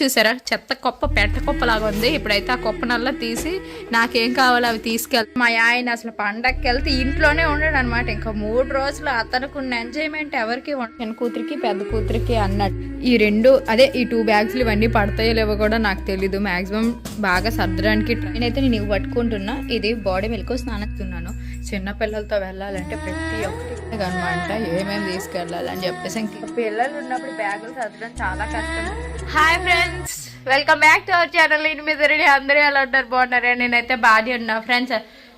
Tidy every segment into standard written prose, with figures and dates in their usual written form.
చూసారా, చెత్త కుప్ప పెట్ట కుప్పలాగా ఉంది. ఇప్పుడైతే ఆ కుప్పనల్లా తీసి నాకేం కావాలో అవి తీసుకెళ్తా. మా ఆయన అసలు పండగకి వెళ్తే ఇంట్లోనే ఉండడు అనమాట. ఇంకా 3 రోజులు అతనికి ఉన్న ఎంజాయ్మెంట్ ఎవరికి చిన్న కూతురికి పెద్ద కూతురికి అన్నట్టు. ఈ 2 బ్యాగ్స్లు ఇవన్నీ పడతాయో లేవో కూడా నాకు తెలీదు. మాక్సిమం బాగా సర్దడానికి నేనైతే నేను ఇవి పట్టుకుంటున్నా. ఇది బాడీ మిల్క్ స్నానస్తున్నాను. చిన్నపిల్లలతో వెళ్ళాలంటే ప్రతి ఒక్కటి అనమాట ఏమేమి తీసుకెళ్ళాలని చెప్పేసి ఇంకా పిల్లలు ఉన్నప్పుడు బ్యాగులు సర్దడం చాలా కష్టం. Hi friends, welcome back to our channel. ఇనిమిది అందరూ ఎలా ఉంటారు, బాగున్నారా? నేనైతే బాగా ఉన్నా ఫ్రెండ్స్.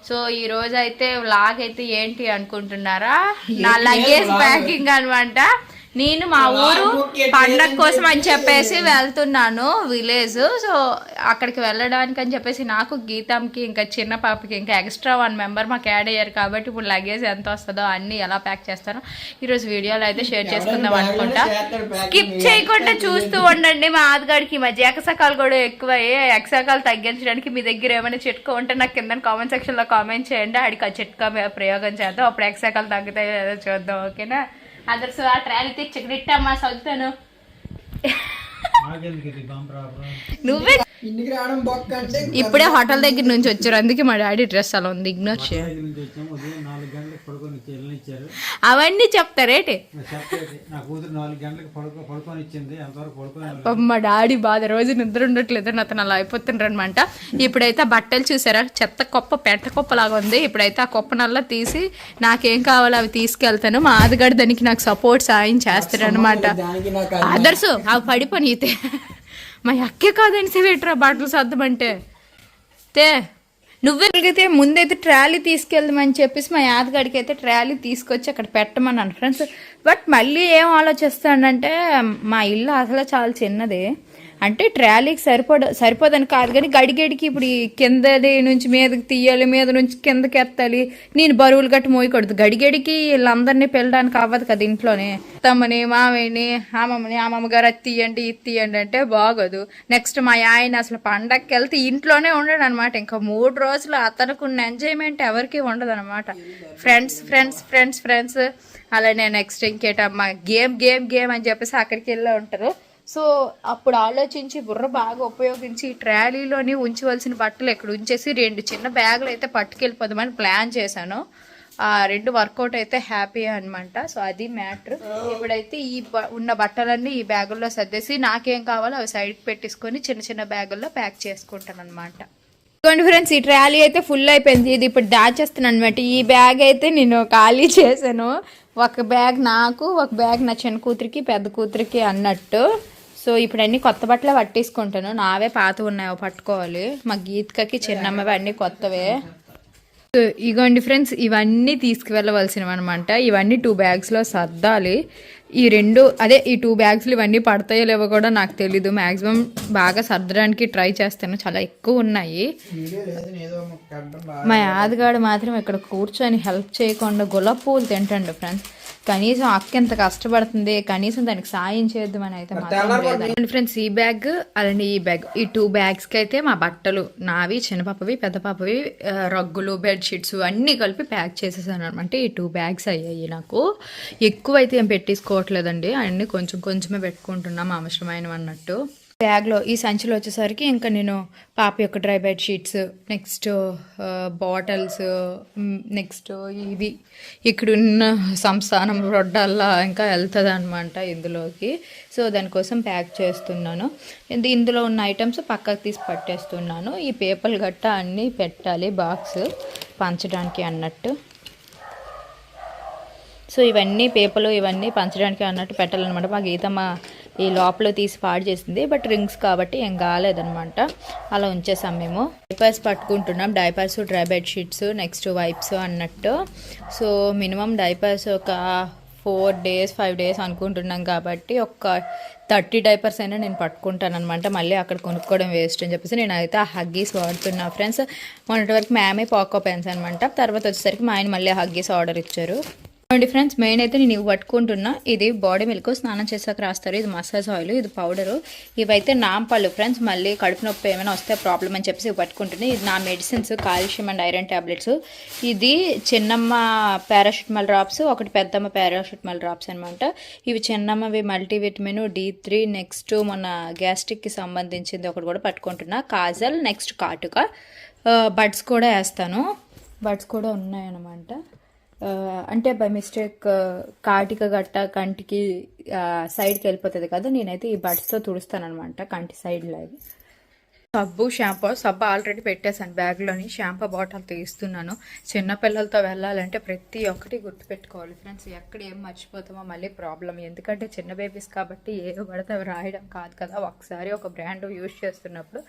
సో ఈ రోజు అయితే వ్లాగ్ అయితే ఏంటి అనుకుంటున్నారా, నా లగేజ్ ప్యాకింగ్ అనమాట. నేను మా ఊరు పండగ కోసం అని చెప్పేసి వెళ్తున్నాను విలేజ్. సో అక్కడికి వెళ్ళడానికి అని చెప్పేసి నాకు, గీతంకి, ఇంకా చిన్న పాపకి ఇంకా ఎక్స్ట్రా 1 మెంబర్ మాకు యాడ్ అయ్యారు. కాబట్టి ఇప్పుడు లగేజ్ ఎంత వస్తుందో అన్ని ఎలా ప్యాక్ చేస్తానో ఈరోజు వీడియోలో అయితే షేర్ చేసుకుందాం అనుకుంటా. స్కిప్ చేయకుండా చూస్తూ ఉండండి. మా ఆదిగాడికి ఈ మధ్య ఎక్సకాలు కూడా ఎక్కువయ్యే. ఎక్సకాలు తగ్గించడానికి మీ దగ్గర ఏమైనా చిట్కా ఉంటే నాకు కింద కామెంట్ సెక్షన్లో కామెంట్ చేయండి. ఆడికి ఆ చిట్కా ప్రయోగం చేద్దాం. అప్పుడు ఎక్సకాలు తగ్గుతాయో ఏదో చూద్దాం. ఓకేనా? అదర్స్ ఆ ట్రాలీ తెచ్చమ్మా చదువుతాను. నువ్వే ఇప్పుడే హోటల్ దగ్గర నుంచి వచ్చారు, అందుకే మా డాడీ డ్రెస్ అలా ఉంది. ఇగ్నోర్ చేయాలి. అవన్నీ చెప్తారేటి? మా డాడీ బాధ, రోజు నిద్ర ఉండట్లేదు, అతను అలా అయిపోతుండ్రు అనమాట. ఇప్పుడైతే బట్టలు చూసారా, చెత్త కుప్ప పెట్ట కుప్పలాగా ఉంది. ఇప్పుడైతే ఆ కుప్పనల్లా తీసి నాకేం కావాలో అవి తీసుకెళ్తాను. మా ఆదిగాడు దానికి నాకు సపోర్ట్ సాయం చేస్తాడు అనమాట. అదర్స్ అవి పడిపోయితే మా అక్కే కాదని పెట్టరా బట్టలు సర్దమంటే తే నువ్వెలిగితే ముందైతే ట్రాలీ తీసుకెళ్దామని చెప్పేసి మా యాదగాడికి అయితే ట్రాలీ తీసుకొచ్చి అక్కడ పెట్టమన్నాను ఫ్రెండ్స్. బట్ మళ్ళీ ఏం ఆలోచిస్తానంటే మా ఇల్లు అసలు చాలా చిన్నది, అంటే ట్రాలీకి సరిపోదని కాదు కానీ గడిగడికి ఇప్పుడు ఈ కిందది నుంచి మీదకి తీయాలి, మీద నుంచి కిందకి ఎత్తాలి, నేను బరువులు గట్టి మోయకూడదు. గడిగడికి వీళ్ళందరినీ పెళ్ళడానికి అవ్వదు కదా ఇంట్లోనే. తమ్మని, మామయ్యని, అమ్మమ్మ గారు అది తీయండి ఇది తీయండి అంటే బాగోదు. నెక్స్ట్ మా ఆయన అసలు పండగకి వెళ్తే ఇంట్లోనే ఉండడు అనమాట. ఇంకా 3 రోజులు అతనికి ఉన్న ఎంజాయ్మెంట్ ఎవరికి ఉండదు అనమాట. ఫ్రెండ్స్ అలానే నెక్స్ట్ ఇంకేటమ్మా గేమ్ అని చెప్పేసి అక్కడికి వెళ్ళి ఉంటారు. సో అప్పుడు ఆలోచించి బుర్ర బాగా ఉపయోగించి ట్రాలీలోని ఉంచవలసిన బట్టలు ఇక్కడ ఉంచేసి 2 చిన్న బ్యాగులు అయితే పట్టుకెళ్ళిపోదామని ప్లాన్ చేశాను. ఆ 2 వర్కౌట్ అయితే హ్యాపీ అనమాట. సో అది మ్యాటర్. ఇప్పుడైతే ఈ ఉన్న బట్టలన్నీ ఈ బ్యాగుల్లో సర్దేసి నాకేం కావాలో అవి సైడ్కి పెట్టేసుకొని చిన్న చిన్న బ్యాగుల్లో ప్యాక్ చేసుకుంటాను అనమాట. ఇదిగోండి ఫ్రెండ్స్, ఈ ట్రాలీ అయితే ఫుల్ అయిపోయింది. ఇది ఇప్పుడు దాచేస్తున్నాను అనమాట. ఈ బ్యాగ్ అయితే నేను ఖాళీ చేశాను. ఒక బ్యాగ్ నాకు, ఒక బ్యాగ్ నా చిన్న కూతురికి పెద్ద కూతురికి అన్నట్టు. సో ఇప్పుడు అన్ని కొత్త బట్టలే పట్టేసుకుంటాను. నావే పాత ఉన్నాయో పట్టుకోవాలి. మా గీతికకి చిన్నమ్మవి అన్నీ కొత్తవే. సో ఇగోండి ఫ్రెండ్స్, ఇవన్నీ తీసుకువెళ్ళవలసినవి అనమాట. ఇవన్నీ 2 బ్యాగ్స్లో సర్దాలి. ఈ 2 బ్యాగ్స్లు ఇవన్నీ పడతాయో లేవో కూడా నాకు తెలీదు. మ్యాక్సిమం బాగా సర్దడానికి ట్రై చేస్తాను. చాలా ఎక్కువ ఉన్నాయి. మా యాదగాడు మాత్రం ఇక్కడ కూర్చొని హెల్ప్ చేయకుండా గులాబీ పువ్వులు తింటండు ఫ్రెండ్స్. కనీసం అక్క ఎంత కష్టపడుతుంది, కనీసం దానికి సాయం చేద్దామని అయితే మాత్రం. ఫ్రెండ్స్ ఈ బ్యాగ్ అలాంటి ఈ బ్యాగ్, ఈ 2 బ్యాగ్స్కి అయితే మా బట్టలు నావి, చిన్న పాపవి, పెద్ద పాపవి, రగ్గులు, బెడ్షీట్స్ అన్నీ కలిపి ప్యాక్ చేసేసాను అనమాట. ఈ 2 బ్యాగ్స్ అయ్యాయి నాకు. ఎక్కువ అయితే ఏం పెట్టేసుకోవట్లేదండి, అన్నీ కొంచెమే పెట్టుకుంటున్నాం అవసరమైనవి అన్నట్టు. బ్యాగ్లో ఈ సంచిలో వచ్చేసరికి ఇంకా నేను పాప యొక్క dry bedsheets, next bottles, next ఇవి ఇక్కడున్న సంస్థానం రొడ్డల్లా ఇంకా వెళ్తుంది అనమాట ఇందులోకి. సో దానికోసం ప్యాక్ చేస్తున్నాను. ఇందులో ఉన్న ఐటమ్స్ పక్కకు తీసి పట్టేస్తున్నాను. ఈ పేపర్లు గట్ట అన్నీ పెట్టాలి బాక్స్ పంచడానికి అన్నట్టు. సో ఇవన్నీ పేపర్లు ఇవన్నీ పంచడానికి అన్నట్టు పెట్టాలన్నమాట. మా గీతమ్మ ఈ లోపల తీసి పాడు చేసింది, బట్ రింగ్స్ కాబట్టి ఏం కాలేదనమాట. అలా ఉంచేసాం మేము. డైపర్స్ పట్టుకుంటున్నాం. Diapers, dry bedsheets, next wipes అన్నట్టు. సో మినిమం డైపర్స్ ఒక 4 days 5 days అనుకుంటున్నాం కాబట్టి ఒక 30 డైపర్స్ అయినా నేను పట్టుకుంటాను అనమాట. మళ్ళీ అక్కడ కొనుక్కోవడం వేస్ట్ అని చెప్పేసి నేనైతే ఆ హగ్గీస్ వాడుతున్నా ఫ్రెండ్స్. మొన్నటి వరకు మేమే పాకో పెన్స్ అనమాట. తర్వాత వచ్చేసరికి మా ఆయన మళ్ళీ హగ్గీస్ ఆర్డర్ ఇచ్చారు. అండి ఫ్రెండ్స్, మెయిన్ అయితే నేను ఇవి పట్టుకుంటున్నా. ఇది బాడీ మిల్క్, స్నానం చేసాక రాస్తారు. ఇది మసాజ్ ఆయిల్, ఇది పౌడరు. ఇవైతే నాంపళ్ళు ఫ్రెండ్స్, మళ్ళీ కడుపు నొప్పి ఏమైనా వస్తే ప్రాబ్లం అని చెప్పేసి ఇవి పట్టుకుంటున్నాయి. ఇది నా medicines, calcium and iron tablets. ఇది చిన్నమ్మ పారాషూటమాల్ డ్రాప్స్, ఒకటి పెద్దమ్మ పారాషూటమాల్ డ్రాప్స్ అనమాట. ఇవి చిన్నమ్మవి మల్టీవిటమిన్ D3, నెక్స్ట్ మన గ్యాస్ట్రిక్కి సంబంధించింది ఒకటి కూడా పట్టుకుంటున్నా. కాజల్, నెక్స్ట్ కాటుక, బడ్స్ కూడా వేస్తాను. బడ్స్ కూడా ఉన్నాయన్నమాట. అంటే బై మిస్టేక్ కాటిక గట్ట కంటికి సైడ్కి వెళ్ళిపోతుంది కదా, నేనైతే ఈ బడ్స్తో తుడుస్తాను అనమాట కంటి సైడ్లో. అది సబ్బు, సబ్బు ఆల్రెడీ పెట్టేశాను బ్యాగ్లోని. షాంపూ బాటిల్ తీస్తున్నాను. చిన్నపిల్లలతో వెళ్ళాలంటే ప్రతి ఒక్కటి గుర్తుపెట్టుకోవాలి ఫ్రెండ్స్. ఎక్కడ ఏం మర్చిపోతామో మళ్ళీ ప్రాబ్లం. ఎందుకంటే చిన్న బేబీస్ కాబట్టి ఏదో పడితే అవి రాయడం కాదు కదా. ఒకసారి ఒక బ్రాండ్ యూజ్ చేస్తున్నప్పుడు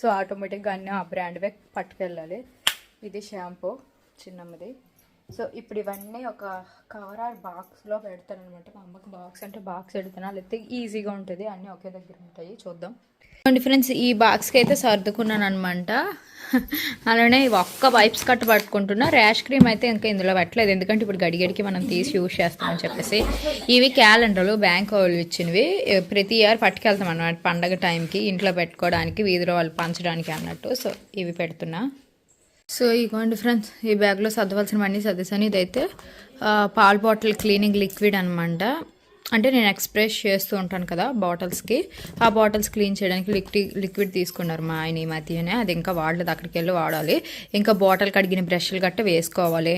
సో ఆటోమేటిక్గా అన్నీ ఆ బ్రాండ్వే పట్టుకెళ్ళాలి. ఇది షాంపూ చిన్నమ్మది. సో ఇప్పుడు ఇవన్నీ ఒక కవర్ ఆర్ బాక్స్లో పెడతాను అనమాట. మా అమ్మకి బాక్స్ అంటే బాక్స్ పెడుతున్నా, లేకపోతే ఈజీగా ఉంటుంది, అన్నీ ఒకే దగ్గర ఉంటాయి. చూద్దాం ఫ్రెండ్స్. ఈ బాక్స్కి అయితే సర్దుకున్నాను అనమాట. అలానే ఒక్క వైప్స్ కట్ట పట్టుకుంటున్నా. ర్యాష్ క్రీమ్ అయితే ఇంకా ఇందులో పెట్టలేదు, ఎందుకంటే ఇప్పుడు గడిగడికి మనం తీసి యూజ్ చేస్తామని చెప్పేసి. ఇవి క్యాలెండర్లు బ్యాంక్ వాళ్ళు ఇచ్చినవి. ప్రతి ఇయర్ పట్టుకెళ్తాం అన్నమాట పండగ టైంకి, ఇంట్లో పెట్టుకోవడానికి, వీధిలో వాళ్ళు పంచడానికి అన్నట్టు. సో ఇవి పెడుతున్నా. సో ఇగోండి ఫ్రెండ్స్, ఈ బ్యాగ్లో సర్దవలసినవన్నీ సర్దేశాను. ఇదైతే పాల్ బాటిల్ క్లీనింగ్ లిక్విడ్ అనమాట. అంటే నేను ఎక్స్ప్రెస్ చేస్తూ ఉంటాను కదా బాటిల్స్కి, ఆ బాటిల్స్ క్లీన్ చేయడానికి లిక్విడ్ తీసుకున్నారు మా ఆయన ఈ మధ్యనే. అది ఇంకా వాడలేదు, అక్కడికి వెళ్ళి వాడాలి. ఇంకా బాటిల్ కడిగిన బ్రష్లు గట్ట వేసుకోవాలి.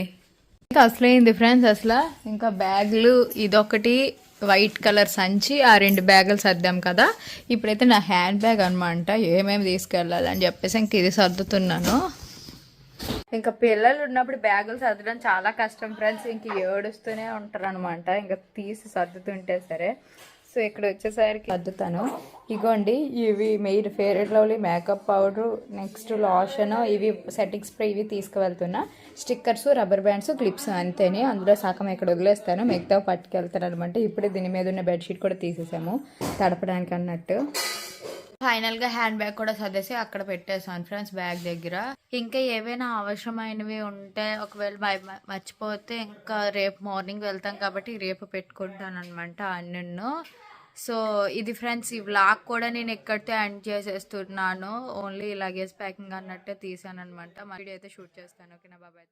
ఇంకా అసలైంది ఫ్రెండ్స్ అసలు. ఇంకా బ్యాగులు, ఇదొకటి వైట్ కలర్ సంచి, ఆ 2 బ్యాగులు సర్దాం కదా. ఇప్పుడైతే నా హ్యాండ్ బ్యాగ్ అనమాట, ఏమేమి తీసుకెళ్ళాలని చెప్పేసి ఇంక ఇది సర్దుతున్నాను. ఇంకా పిల్లలు ఉన్నప్పుడు బ్యాగులు సర్దడం చాలా కష్టం ఫ్రెండ్స్. ఇంక ఏడుస్తూనే ఉంటారు అనమాట, ఇంకా తీసి సర్దుతుంటే సరే. సో ఇక్కడ వచ్చేసరికి సర్దుతాను. ఇగోండి, ఇవి main fair and lovely makeup powder, next lotion, ఇవి సెట్టింగ్ స్ప్రే, ఇవి తీసుకువెళ్తున్నా. స్టిక్కర్స్, రబ్బర్ బ్యాండ్స్, క్లిప్స్ అంతేనే. అందులో సగం ఇక్కడ వదిలేస్తాను, మిగతా పట్టుకెళ్తాను అనమాట. ఇప్పుడే దీని మీద ఉన్న బెడ్షీట్ కూడా తీసేసాము తడపడానికి అన్నట్టు. ఫైనల్గా హ్యాండ్ బ్యాగ్ కూడా సర్దేసి అక్కడ పెట్టేసాను ఫ్రెండ్స్ బ్యాగ్ దగ్గర. ఇంకా ఏవైనా అవసరమైనవి ఉంటే ఒకవేళ మర్చిపోతే ఇంకా రేపు మార్నింగ్ వెళ్తాం కాబట్టి రేపు పెట్టుకుంటాను అనమాట అన్నిన్ను. సో ఇది ఫ్రెండ్స్, ఈ వ్లాగ్ కూడా నేను ఎక్కడితే ఎండ్ చేసేస్తున్నాను. ఓన్లీ లగేజ్ ప్యాకింగ్ అన్నట్టే తీసాను అనమాట. వీడియో అయితే షూట్ చేస్తాను. ఓకేనా, బాబాయ్.